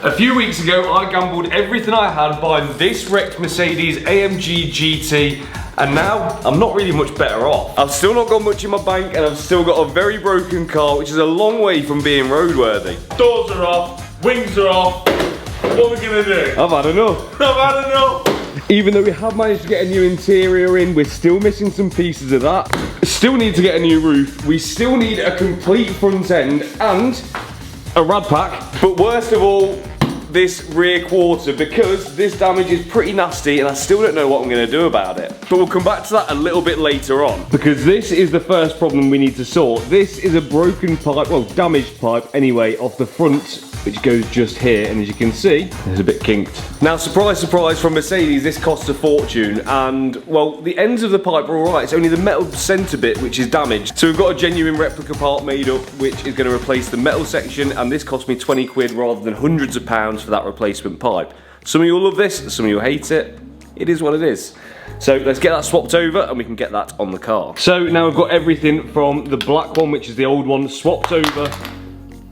A few weeks ago, I gambled everything I had buying this wrecked Mercedes AMG GT, and now I'm not really much better off. I've still not got much in my bank, and I've still got a very broken car, which is a long way from being roadworthy. Doors are off, wings are off. What are we gonna do? I've had enough. I've had enough. Even though we have managed to get a new interior in, we're still missing some pieces of that. Still need to get a new roof. We still need a complete front end and a rad pack. But worst of all, this rear quarter, because this damage is pretty nasty and I still don't know what I'm going to do about it. But we'll come back to that a little bit later on, because this is the first problem we need to sort. This is a broken pipe, well, damaged pipe anyway, off the front, which goes just here, and as you can see, it's a bit kinked. Now, surprise, surprise, from Mercedes, this costs a fortune, and, well, the ends of the pipe are alright, it's only the metal centre bit which is damaged. So we've got a genuine replica part made up, which is going to replace the metal section, and this cost me 20 quid rather than hundreds of pounds for that replacement pipe. Some of you will love this, some of you will hate it. It is what it is. So let's get that swapped over and we can get that on the car. So now we've got everything from the black one, which is the old one, swapped over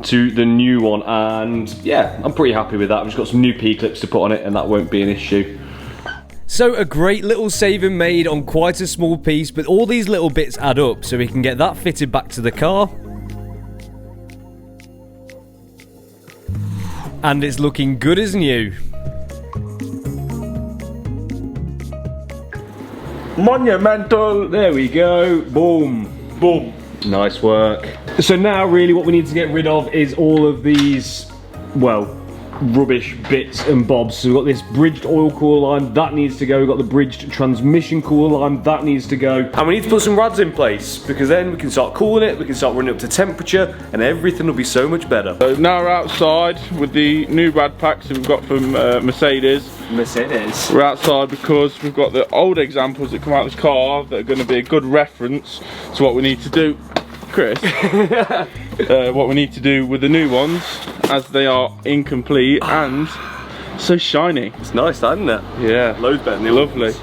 to the new one, and yeah, I'm pretty happy with that. I've just got some new P-clips to put on it and that won't be an issue. So a great little saving made on quite a small piece, but all these little bits add up, so we can get that fitted back to the car. And it's looking good as new. Monumental. There we go. Boom. Boom. Nice work. So now really what we need to get rid of is all of these, well, rubbish bits and bobs. So we've got this bridged oil cooler line, that needs to go. We've got the bridged transmission cooler line, that needs to go. And we need to put some rads in place, because then we can start cooling it, we can start running up to temperature, and everything will be so much better. So now we're outside with the new rad packs that we've got from Mercedes. We're outside because we've got the old examples that come out of this car that are going to be a good reference to what we need to do. Chris, what we need to do with the new ones, as they are incomplete and so shiny. It's nice, that, isn't it? Yeah. Loads better than the lovely.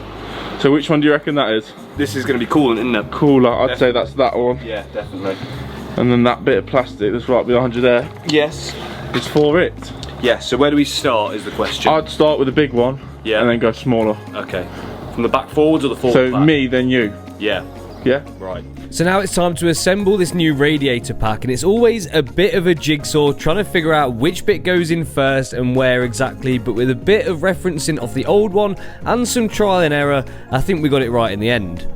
So which one do you reckon that is? This is going to be coolant, isn't it? Cooler, I'd say that's that one. Yeah, definitely. And then that bit of plastic that's right behind you there. Yes. It's for it. Yeah, so where do we start is the question. I'd start with the big one, yeah, and then go smaller. Okay. From the back forwards or the forward So back? me, then you. Yeah. Yeah? Right. So now it's time to assemble this new radiator pack, and it's always a bit of a jigsaw trying to figure out which bit goes in first and where exactly, but with a bit of referencing of the old one and some trial and error, I think we got it right in the end.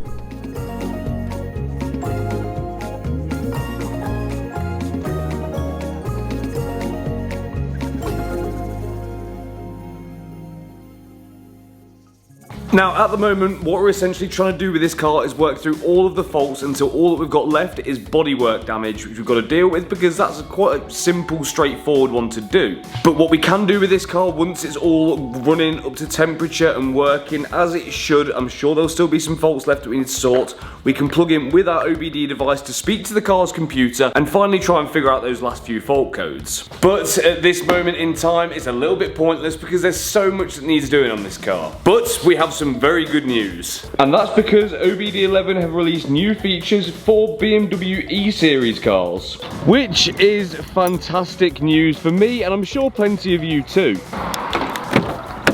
Now, at the moment, what we're essentially trying to do with this car is work through all of the faults until all that we've got left is bodywork damage, which we've got to deal with because that's quite a simple, straightforward one to do. But what we can do with this car, once it's all running up to temperature and working as it should, I'm sure there'll still be some faults left that we need to sort. We can plug in with our OBD device to speak to the car's computer and finally try and figure out those last few fault codes. But at this moment in time, it's a little bit pointless because there's so much that needs doing on this car. But we have some very good news. And that's because OBD11 have released new features for BMW E-Series cars, which is fantastic news for me, and I'm sure plenty of you too.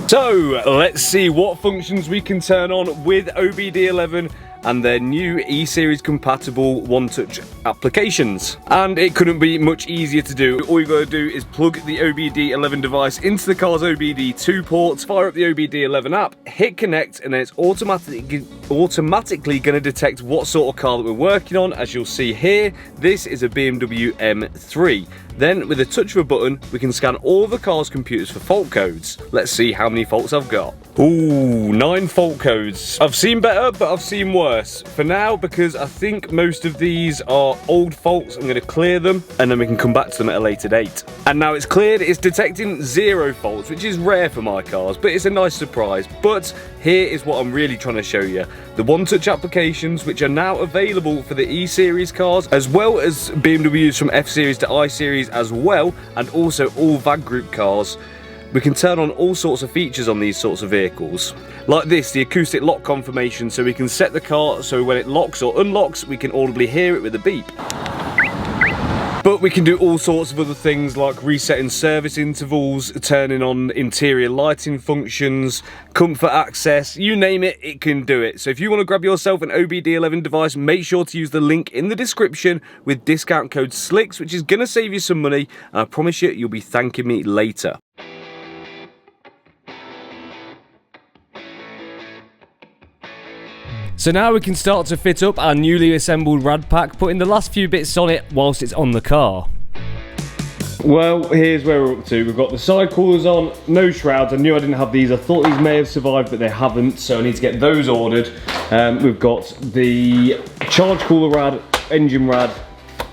So let's see what functions we can turn on with OBD11 and their new E-Series compatible one-touch applications. And it couldn't be much easier to do. All you've got to do is plug the OBD11 device into the car's OBD2 ports, fire up the OBD11 app, hit connect, and then it's automatically going to detect what sort of car that we're working on. As you'll see here, this is a BMW M3. Then, with a touch of a button, we can scan all of the car's computers for fault codes. Let's see how many faults I've got. Ooh, 9 fault codes. I've seen better, but I've seen worse. For now, because I think most of these are old faults, I'm going to clear them, and then we can come back to them at a later date. And now it's cleared, it's detecting 0 faults, which is rare for my cars, but it's a nice surprise. But here is what I'm really trying to show you. The one-touch applications, which are now available for the E-Series cars, as well as BMWs from F-Series to I-Series as well, and also all VAG Group cars. We can turn on all sorts of features on these sorts of vehicles. Like this, the acoustic lock confirmation, so we can set the car so when it locks or unlocks, we can audibly hear it with a beep. But we can do all sorts of other things like resetting service intervals, turning on interior lighting functions, comfort access, you name it, it can do it. So if you want to grab yourself an OBD11 device, make sure to use the link in the description with discount code SLIX, which is going to save you some money, and I promise you, you'll be thanking me later. So now we can start to fit up our newly assembled rad pack, putting the last few bits on it whilst it's on the car. Well, here's where we're up to. We've got the side coolers on, no shrouds. I knew I didn't have these. I thought these may have survived, but they haven't, so I need to get those ordered. We've got the charge cooler rad, engine rad,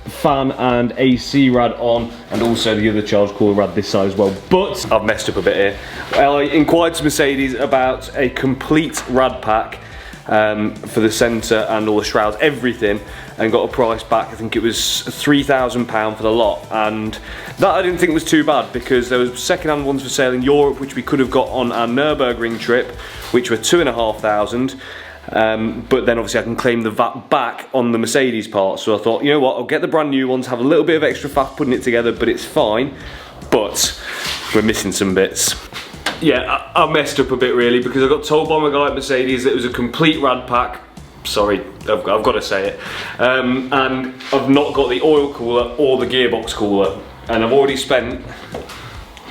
fan and AC rad on, and also the other charge cooler rad this side as well. But I've messed up a bit here. I inquired to Mercedes about a complete rad pack for the centre and all the shrouds, everything, and got a price back. I think it was £3,000 for the lot, and that I didn't think was too bad, because there was second-hand ones for sale in Europe which we could have got on our Nürburgring trip, which were £2,500. But then obviously I can claim the VAT back on the Mercedes part, so I thought, you know what, I'll get the brand new ones, have a little bit of extra faff putting it together, but it's fine. But we're missing some bits. Yeah, I messed up a bit really, because I got told by my guy at Mercedes that it was a complete rad pack. Sorry, I've got to say it. And I've not got the oil cooler or the gearbox cooler, and I've already spent.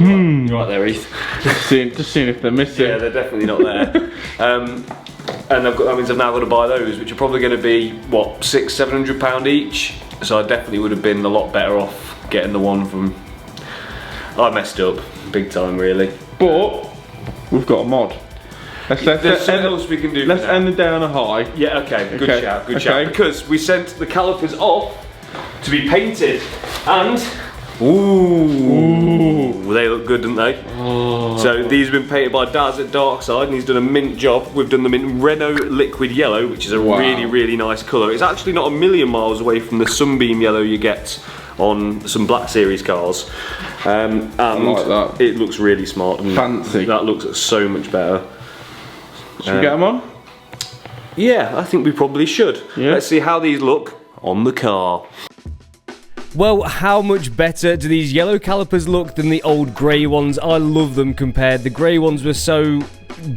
You're right there, Heath. Just seeing if they're missing. Yeah, they're definitely not there. And that means I've now got to buy those, which are probably going to be what, £600–700 each. So I definitely would have been a lot better off getting the one from. I messed up big time, really. But we've got a mod. Let's end the day on a high. Yeah, okay, good shout, good shout. Because we sent the calipers off to be painted, and ooh, they look good, don't they? Oh. So these have been painted by Daz at Darkside, and he's done a mint job. We've done them in Renault Liquid Yellow, which is a really, really nice colour. It's actually not a million miles away from the Sunbeam Yellow you get on some Black Series cars, and I like that. It looks really smart and fancy. That looks so much better. Should we get them on? Yeah, I think we probably should. Yeah. Let's see how these look on the car. Well, how much better do these yellow calipers look than the old grey ones? I love them compared. The grey ones were so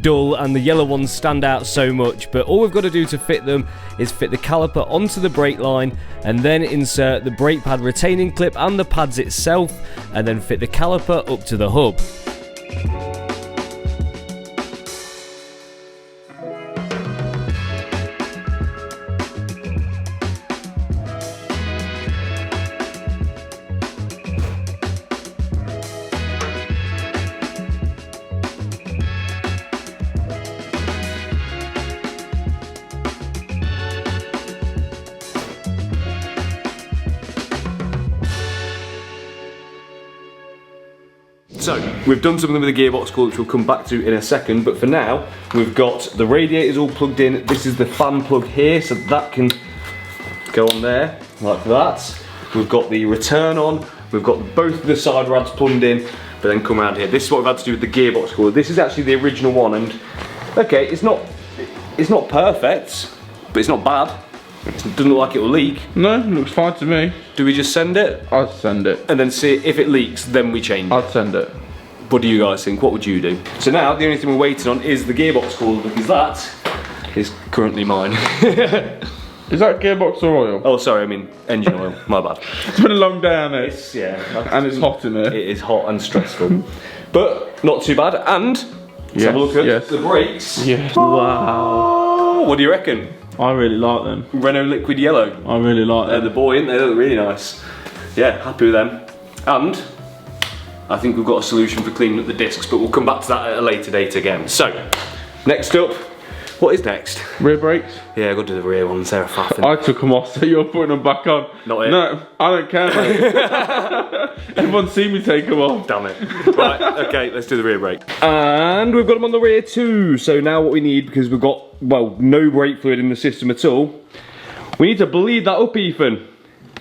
dull and the yellow ones stand out so much, but all we've got to do to fit them is fit the caliper onto the brake line and then insert the brake pad retaining clip and the pads itself, and then fit the caliper up to the hub. So, we've done something with the gearbox cooler, which we'll come back to in a second, but for now, we've got the radiators all plugged in. This is the fan plug here, so that can go on there, like that. We've got the return on, we've got both of the side rads plumbed in, but then come around here. This is what we've had to do with the gearbox cooler. This is actually the original one, and okay, it's not perfect, but it's not bad. It doesn't look like it will leak. No, it looks fine to me. Do we just send it? I'd send it. And then see if it leaks, then we change it. I'd send it. What do you guys think? What would you do? So now, the only thing we're waiting on is the gearbox cooler, because that is currently mine. Is that gearbox or oil? Oh, sorry, I mean engine oil. My bad. It's been a long day, hasn't it? It's, yeah. And it's hot in there. It is hot and stressful. But not too bad. And let's have a look at the brakes. Yes. Wow. What do you reckon? I really like them. Renault Liquid Yellow. I really like them. They're the buoyant, they look really nice. Yeah, happy with them. And I think we've got a solution for cleaning up the discs, but we'll come back to that at a later date again. So, next up, what is next? Rear brakes? Yeah, I've got to do the rear ones, they're a faffing. I took them off, so you're putting them back on. Not it. No, I don't care, mate. Everyone's seen me take them off. Damn it. Right, okay, let's do the rear brake. And we've got them on the rear too. So now what we need, because we've got, well, no brake fluid in the system at all, we need to bleed that up, Ethan.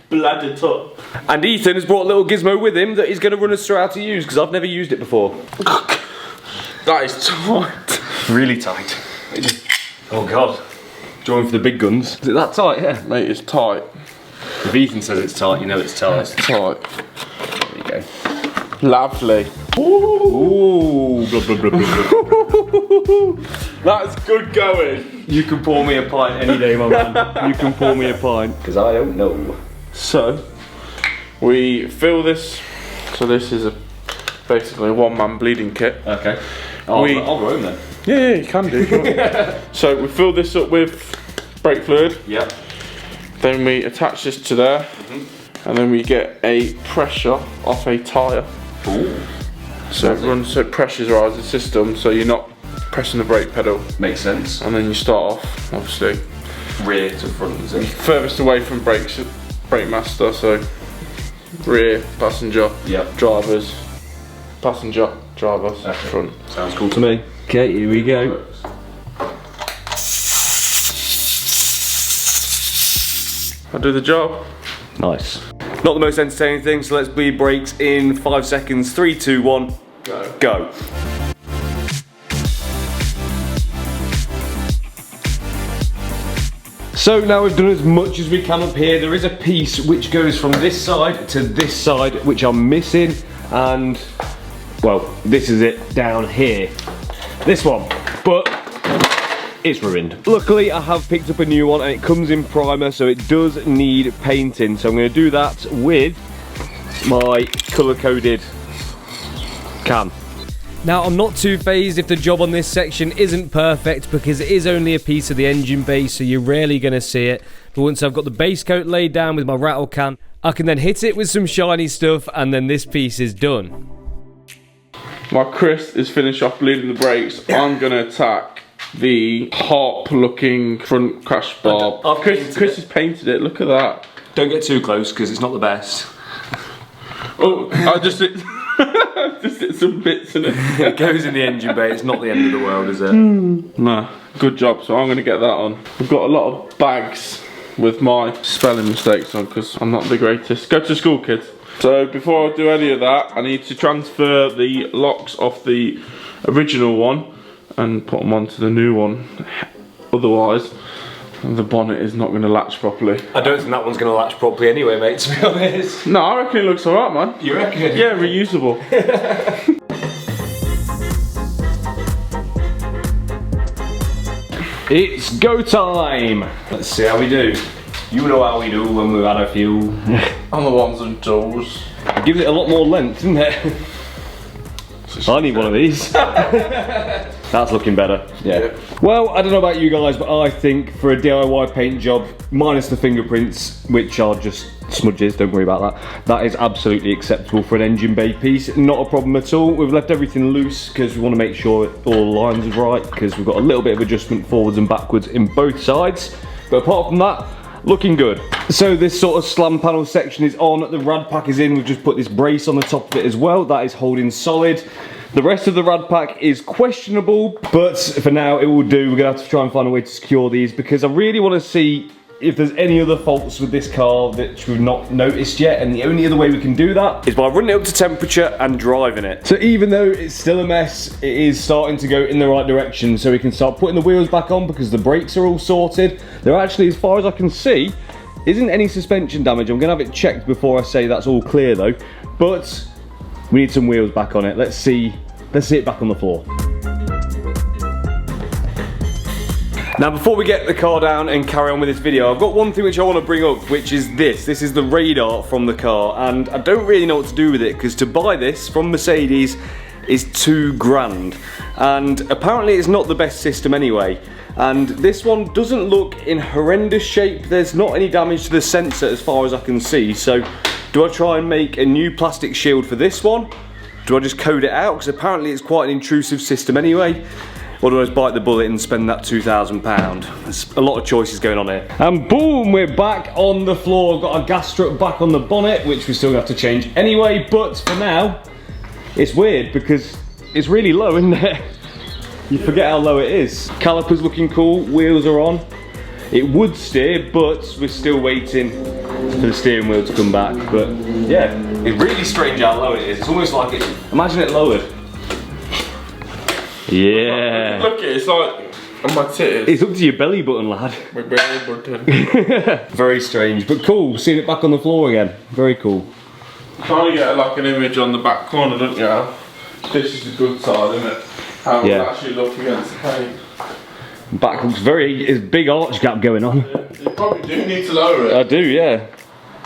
Blood it up. And Ethan has brought a little gizmo with him that he's going to run us through how to use, because I've never used it before. That is tight. Really tight. Oh God. Join for the big guns. Is it that tight? Yeah. Mate, it's tight. If Ethan says it's tight, you know it's tight. It's tight. There you go. Lovely. Ooh. Blah, blah, blah, blah, blah. That's good going. You can pour me a pint any day, my man. You can pour me a pint. Because I don't know. So, we fill this. So this is basically a one-man bleeding kit. Okay. I'll go home then. Yeah, you can do. If you want. So we fill this up with brake fluid. Yep. Then we attach this to there, and then we get a pressure off a tyre. Ooh. So it runs, so it pressurises the system, so you're not pressing the brake pedal. Makes sense. And then you start off, obviously, Rear to front, is it? furthest away from brake master. So rear, passenger, Yep. drivers, passenger, drivers, Okay. front. Sounds cool to me. Okay, here we go. I do the job. Nice. Not the most entertaining thing, so let's bleed brakes in 5 seconds. 3, 2, 1, go. So now we've done as much as we can up here. There is a piece which goes from this side to this side, which I'm missing, and well, this is it down here. This one, but it's ruined. Luckily, I have picked up a new one and it comes in primer, so it does need painting. So I'm going to do that with my colour-coded can. Now, I'm not too phased if the job on this section isn't perfect because it is only a piece of the engine base, so you're rarely going to see it. But once I've got the base coat laid down with my rattle can, I can then hit it with some shiny stuff and then this piece is done. While Chris is finished off bleeding the brakes, I'm going to attack the Harp looking front crash bar. Chris has painted it, look at that. Don't get too close because it's not the best. Oh, I just hit, just hit some bits in it. It goes in the engine bay, it's not the end of the world, is it? Nah, good job, so I'm going to get that on. We've got a lot of bags with my spelling mistakes on because I'm not the greatest. Go to school, kids. So before I do any of that, I need to transfer the locks off the original one and put them onto the new one. Otherwise, the bonnet is not going to latch properly. I don't think that one's going to latch properly anyway, mate, to be honest. No, I reckon it looks alright, man. You reckon? Yeah, reusable. It's go time! Let's see how we do. You know how we do when we've had a few. On the ones and twos. Gives it a lot more length, doesn't it? I need one of these. That's looking better. Yeah. Well, I don't know about you guys, but I think for a DIY paint job, minus the fingerprints, which are just smudges, don't worry about that, that is absolutely acceptable for an engine bay piece. Not a problem at all. We've left everything loose because we want to make sure all the lines are right, because we've got a little bit of adjustment forwards and backwards in both sides. But apart from that, looking good. So this sort of slam panel section is on, the rad pack is in, we've just put this brace on the top of it as well, that is holding solid. The rest of the rad pack is questionable, but for now it will do. We're gonna have to try and find a way to secure these because I really want to see if there's any other faults with this car that we've not noticed yet, and the only other way we can do that is by running it up to temperature and driving it. So even though it's still a mess, it is starting to go in the right direction, so we can start putting the wheels back on because the brakes are all sorted. There actually, as far as I can see, isn't any suspension damage. I'm gonna have it checked before I say that's all clear though, but we need some wheels back on it. Let's see it back on the floor. Now before we get the car down and carry on with this video, I've got one thing which I want to bring up, which is this. This is the radar from the car, and I don't really know what to do with it because to buy this from Mercedes is £2 grand, and apparently it's not the best system anyway. And this one doesn't look in horrendous shape. There's not any damage to the sensor as far as I can see. So do I try and make a new plastic shield for this one? Do I just code it out? Because apparently it's quite an intrusive system anyway. Or do I just bite the bullet and spend that £2,000? There's a lot of choices going on here. And boom, we're back on the floor. I've got our gas strut back on the bonnet, which we still have to change anyway. But for now, it's weird because it's really low, isn't it? You forget how low it is. Caliper's looking cool, wheels are on. It would steer, but we're still waiting for the steering wheel to come back. But yeah, it's really strange how low it is. It's almost like it, imagine it lowered. Yeah. Look at it, it's like On my titties? It's up to your belly button, lad. My belly button. Very strange, but cool. Seeing it back on the floor again. Very cool. Trying to get like an image on the back corner, don't you? This is the good side, isn't it? How it will actually look against the paint. Back looks it's big arch gap going on. Yeah, you probably do need to lower it. I do, yeah.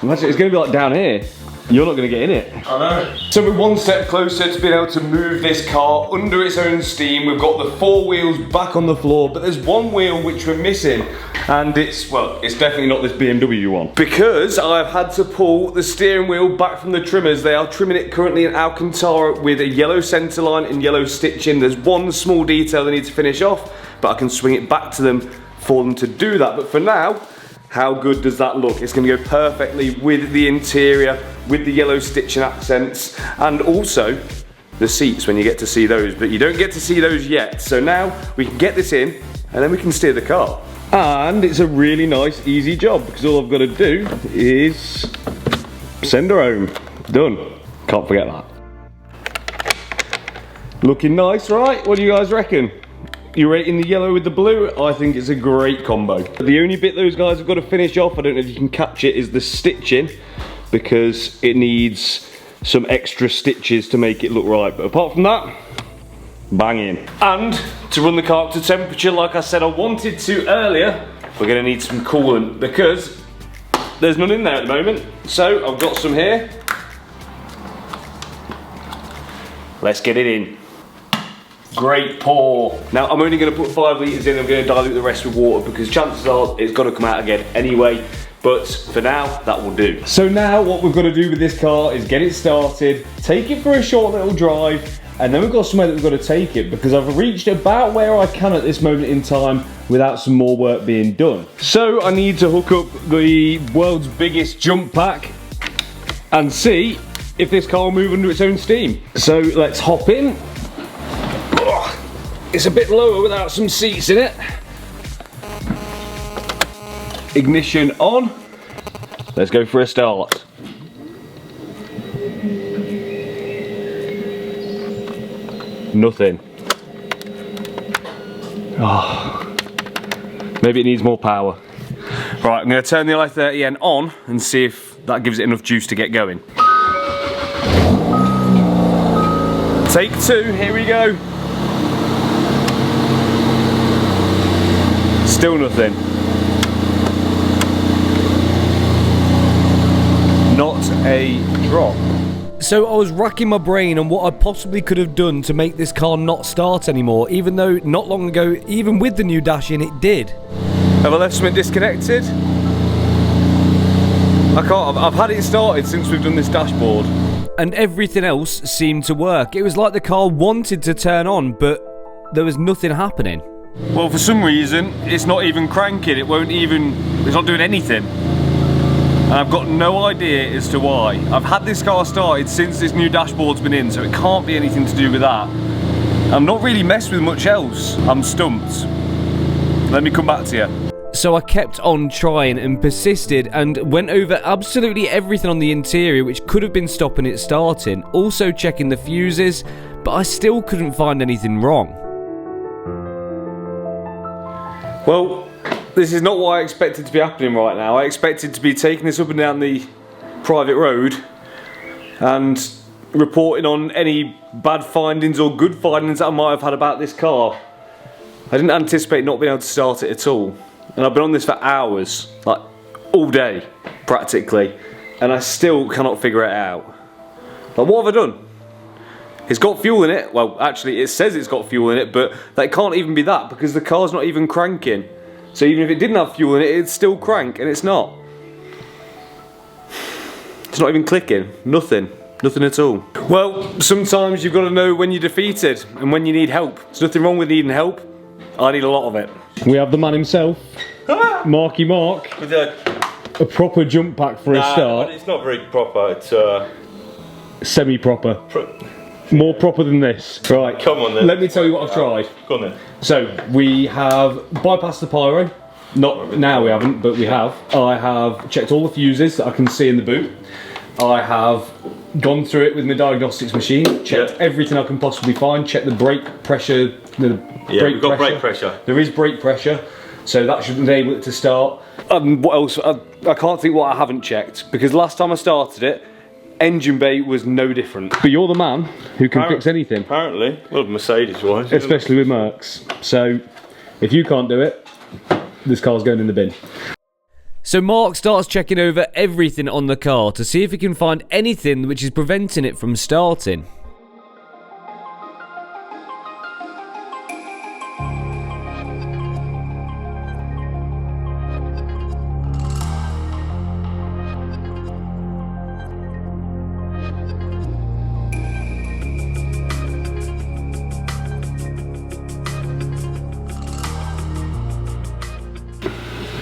Imagine it's going to be like down here. You're not going to get in it. I know. So we're one step closer to being able to move this car under its own steam. We've got the 4 wheels back on the floor, but there's one wheel which we're missing. And it's definitely not this BMW one. Because I've had to pull the steering wheel back from the trimmers. They are trimming it currently in Alcantara with a yellow centre line and yellow stitching. There's one small detail they need to finish off, but I can swing it back to them for them to do that. But for now, how good does that look? It's going to go perfectly with the interior, with the yellow stitching accents, and also the seats when you get to see those, but you don't get to see those yet. So now we can get this in and then we can steer the car. And it's a really nice, easy job because all I've got to do is send her home. Done. Can't forget that. Looking nice, right? What do you guys reckon? You're rating the yellow with the blue? I think it's a great combo. The only bit those guys have got to finish off, I don't know if you can catch it, is the stitching, because it needs some extra stitches to make it look right. But apart from that, banging. And to run the car up to temperature, like I said I wanted to earlier, we're going to need some coolant because there's none in there at the moment. So I've got some here. Let's get it in. Great pour. Now I'm only going to put 5 litres in. I'm going to dilute the rest with water because chances are it's got to come out again anyway. But for now, that will do. So now what we've got to do with this car is get it started, take it for a short little drive, and then we've got somewhere that we've got to take it because I've reached about where I can at this moment in time without some more work being done. So I need to hook up the world's biggest jump pack and see if this car will move under its own steam. So let's hop in. It's a bit lower without some seats in it. Ignition on. Let's go for a start. Nothing. Oh, maybe it needs more power. Right, I'm going to turn the i30N on and see if that gives it enough juice to get going. Take 2, here we go. Still nothing. Not a drop. So I was racking my brain on what I possibly could have done to make this car not start anymore, even though not long ago, even with the new dash in, it did. Have I left something disconnected? I can't, I've had it started since we've done this dashboard. And everything else seemed to work. It was like the car wanted to turn on, but there was nothing happening. Well, for some reason, it's not even cranking. It's not doing anything. And I've got no idea as to why. I've had this car started since this new dashboard's been in, so it can't be anything to do with that. I'm not really messed with much else. I'm stumped. Let me come back to you. So I kept on trying and persisted and went over absolutely everything on the interior which could have been stopping it starting, also checking the fuses, but I still couldn't find anything wrong. Well, this is not what I expected to be happening right now. I expected to be taking this up and down the private road and reporting on any bad findings or good findings that I might have had about this car. I didn't anticipate not being able to start it at all. And I've been on this for hours, like all day, practically, and I still cannot figure it out. Like, what have I done? It's got fuel in it. Well, actually, it says it's got fuel in it, but that can't even be that because the car's not even cranking. So even if it didn't have fuel in it, it'd still crank, and it's not. It's not even clicking. Nothing. Nothing at all. Well, sometimes you've got to know when you're defeated and when you need help. There's nothing wrong with needing help. I need a lot of it. We have the man himself, Marky Mark, With a proper jump pack for a start. It's not very proper. It's Semi-proper. More proper than this. Right, come on then. Let me tell you what I've tried. Go on then. So, we have bypassed the pyro. Not now we haven't, but we have. I have checked all the fuses that I can see in the boot. I have gone through it with my diagnostics machine, checked everything I can possibly find, checked the brake pressure, we've got brake pressure. There is brake pressure, so that should enable it to start. What else? I can't think what I haven't checked, because last time I started it, engine bay was no different. But you're the man who can fix anything. Apparently, well, Mercedes wise. Especially with Mercs. So, if you can't do it, this car's going in the bin. So Mark starts checking over everything on the car to see if he can find anything which is preventing it from starting.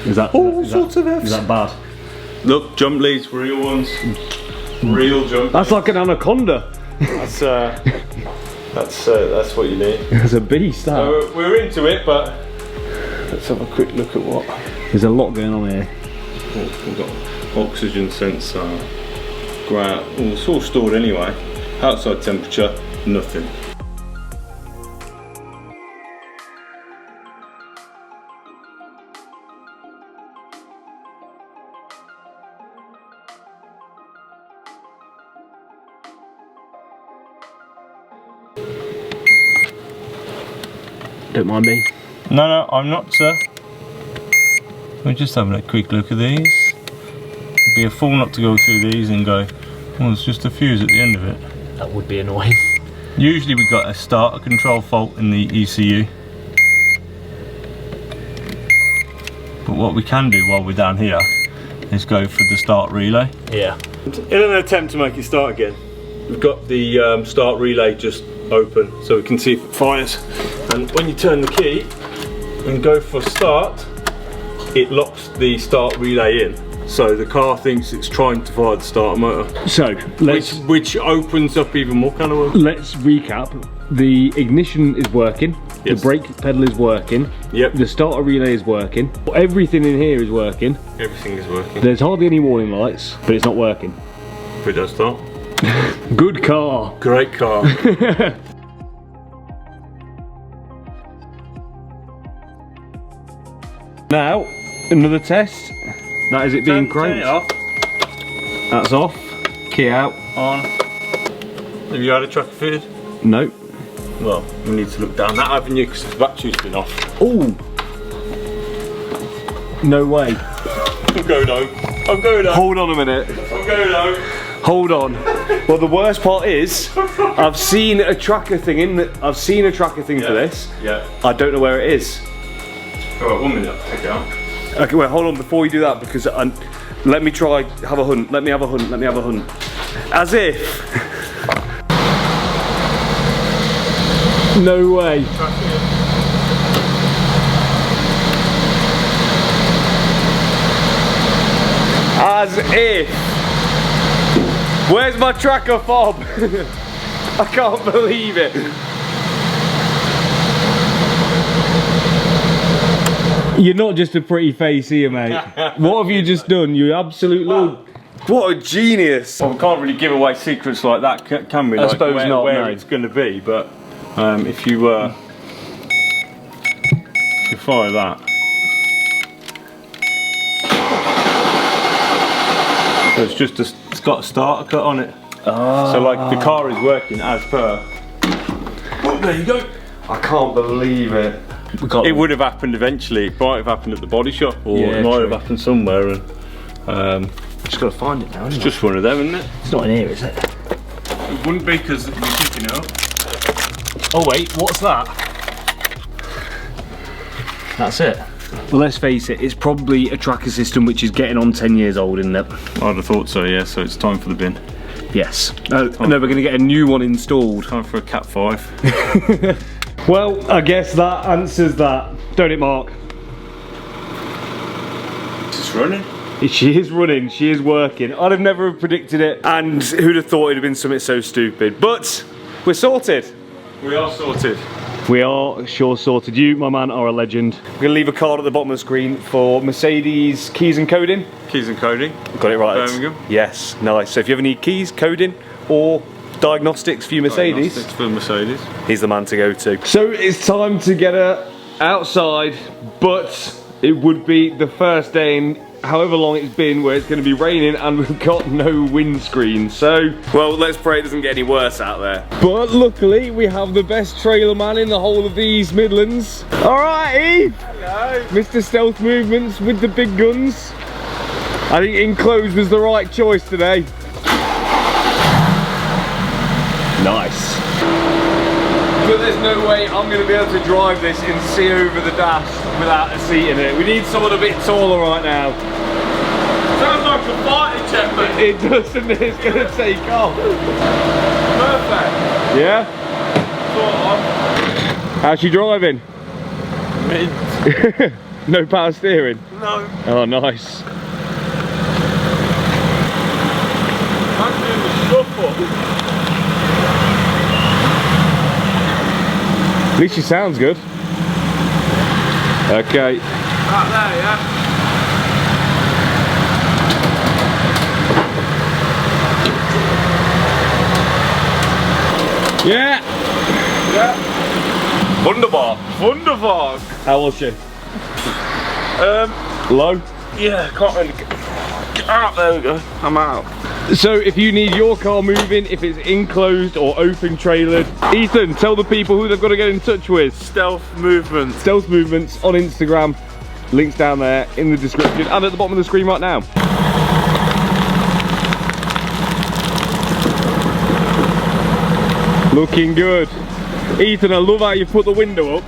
Is that bad? Look, jump leads, real ones. Real jump. That's like an anaconda. That's what you need. It's a beast, that. We're into it, but let's have a quick look at what. There's a lot going on here. We've got oxygen sensor, grout, it's all stored anyway. Outside temperature, nothing. Don't mind me. No, I'm not, sir. We're just having a quick look at these. It'd be a fool not to go through these and go, well, there's just a fuse at the end of it. That would be annoying. Usually we've got a starter control fault in the ECU. But what we can do while we're down here is go for the start relay. Yeah. In an attempt to make it start again, we've got the start relay just open so we can see if it fires. And when you turn the key and go for start, it locks the start relay in. So the car thinks it's trying to fire the starter motor. So, which opens up even more kind of work. Let's recap. The ignition is working, yes. The brake pedal is working, yep. The starter relay is working, everything in here is working. Everything is working. There's hardly any warning lights, but it's not working. But it does start. Good car. Great car. Now, another test. That is it being cranked. Turn it off. That's off. Key out. On. Have you had a tracker fitted? No. Well, we need to look down that avenue because the battery's been off. Oh! No way. I'm going home. I'm going home. Hold on a minute. I'm going home. Hold on. Well, the worst part is, I've seen a tracker thing for this. Yeah. I don't know where it is. Alright, 1 minute, I'll take it out. Okay, well, hold on before you do that, because let me try, have a hunt. Let me have a hunt. As if. No way. As if. Where's my tracker fob? I can't believe it. You're not just a pretty face here, mate. What have you just done? You absolute little... What a genius. Well, we can't really give away secrets like that, can we? I suppose not, where no. it's going to be, but if you fire that. So it's got a starter cut on it. Oh. So like the car is working as per. Oh, there you go. I can't believe it. It would have happened eventually. It might have happened at the body shop, or Yeah, it might true. have happened somewhere. And Just got to find it now, it's just one of them, isn't it? It's not in here, is it? It wouldn't be because we're picking it up. Oh wait, what's that? That's it. Well, let's face it, it's probably a tracker system which is getting on 10 years old, isn't it? I'd have thought so, yeah. So it's time for the bin. Yes. No, we're going to get a new one installed. Time for a Cat 5. Well, I guess that answers that. Don't it, Mark? It's running. She is running, she is working. I'd have never predicted it, and who'd have thought it'd have been something so stupid. But we're sorted. We are sorted. We are sure sorted. You, my man, are a legend. We're gonna leave a card at the bottom of the screen for Mercedes keys and coding. Keys and coding. Got it right. Birmingham. Yes, nice. So if you ever need keys, coding, or diagnostics for your Mercedes, Diagnostics for Mercedes. he's the man to go to. So it's time to get her outside, but it would be the first day in however long it's been where it's going to be raining and we've got no windscreen. So, well, let's pray it doesn't get any worse out there. But luckily we have the best trailer man in the whole of the East Midlands. Alright, Eve. Hello. Mr. Stealth Movements with the big guns. I think enclosed was the right choice today. Nice. But there's no way I'm going to be able to drive this and see over the dash without a seat in it. We need someone a bit taller right now. Sounds like a fighter jet, mate. It doesn't, it's going to take off. Perfect. Yeah? Sort of. How's she driving? Mint. No power steering? No. Oh, nice. I'm doing the shuffle. At least she sounds good. Okay. Right there, yeah? Yeah! Yeah. Wunderbar. Wunderbar. How was she? Low? Yeah, can't really get out. There we go. I'm out. So if you need your car moving, if it's enclosed or open trailered, Ethan, tell the people who they've got to get in touch with. Stealth Movements. Stealth Movements on Instagram. Links down there in the description and at the bottom of the screen right now. Looking good. Ethan, I love how you put the window up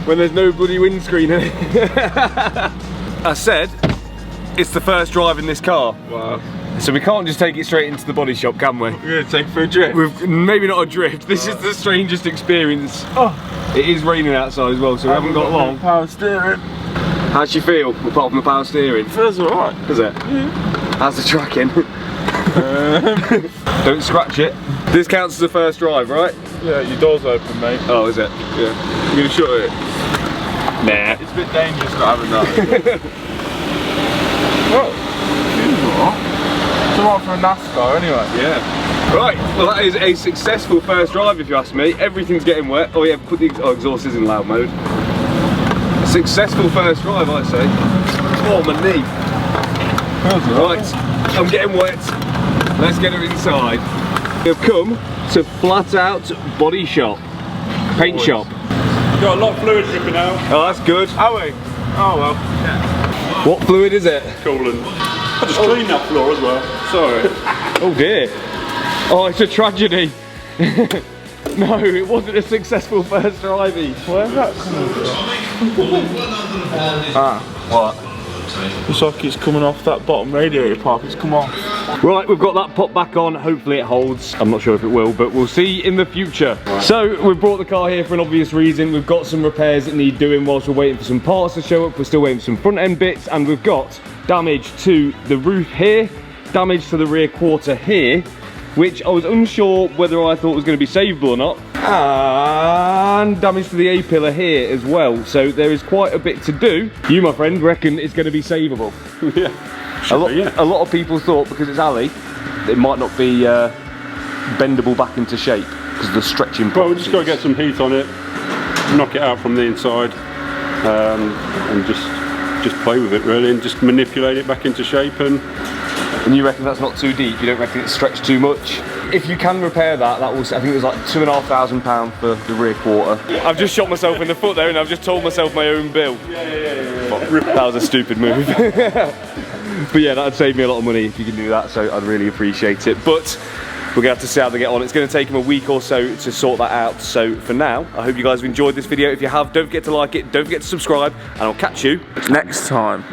when there's no bloody windscreen in it. I said, it's the first drive in this car. Wow. So we can't just take it straight into the body shop, can we? We're gonna take it for a drift. Maybe not a drift. This is the strangest experience. Oh, it is raining outside as well, so we haven't got long. Power steering. How's she feel, apart from the power steering? Feels alright. Is it? Yeah. How's the tracking? Don't scratch it. This counts as the first drive, right? Yeah, your door's open, mate. Oh, is it? Yeah. You're gonna shut it? Nah. It's a bit dangerous not having that. Well, seems alright. It's alright for a NASCAR anyway. Yeah. Right, well that is a successful first drive if you ask me. Everything's getting wet. Oh yeah, put the exhaust is in loud mode. A successful first drive, I'd say. Oh, my knee. Right, I'm getting wet. Let's get her inside. We've come to Flatout Bodyshop. Paint shop. Got a lot of fluid dripping out. Oh, that's good. Are we? Oh well. Yeah. What fluid is it? Coolant. I just cleaned that floor as well. Sorry. Oh dear. Oh, it's a tragedy. No, it wasn't a successful first drive. Where's that coming from? What? Looks like it's coming off that bottom radiator pipe. It's come off. Right, we've got that pop back on. Hopefully it holds. I'm not sure if it will, but we'll see in the future. Right. So we've brought the car here for an obvious reason. We've got some repairs that need doing whilst we're waiting for some parts to show up. We're still waiting for some front end bits, and we've got damage to the roof here, damage to the rear quarter here, which I was unsure whether I thought was going to be savable or not, and damage to the A-pillar here as well. So there is quite a bit to do. You, my friend, reckon it's going to be savable? Yeah. A lot of people thought because it's alley, it might not be bendable back into shape because of the stretching. Well, we just got to get some heat on it, knock it out from the inside, and just play with it really, and just manipulate it back into shape. And you reckon that's not too deep? You don't reckon it's stretched too much? If you can repair that, that was, I think it was like £2,500 for the rear quarter. I've just shot myself in the foot there and I've just told myself my own bill. Yeah. That was a stupid move. But yeah, that'd save me a lot of money if you can do that, so I'd really appreciate it. But we're gonna have to see how they get on. It's gonna take them a week or so to sort that out. So for now, I hope you guys have enjoyed this video. If you have, don't forget to like it, don't forget to subscribe, and I'll catch you next time.